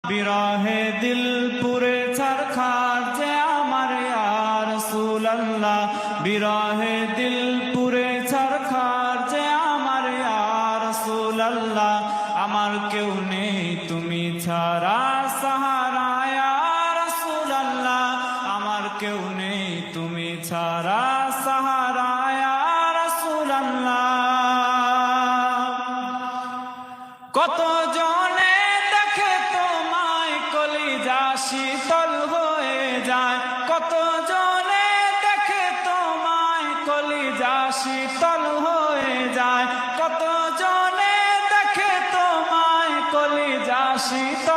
বিরহে দিল পুরে ছারখার যে আমার ইয়া রাসূলুল্লাহ, বিরহে দিল পুরে ছারখার যে আমার ইয়া রাসূলুল্লাহ। আমার কেউ নেই তুমি ছাড়া সাহারা ইয়া রাসূলুল্লাহ, আমার কেউ নেই তুমি ছাড়া সাহারা ইয়া রাসূলুল্লাহ। কত জনে দেখে তোমায় কলিজা শীতল হয়ে যায়, কত জনে দেখে তোমায় কলিজা শীতল হয়ে যায়, কত জনে দেখে তোমায় কলিজা শীতল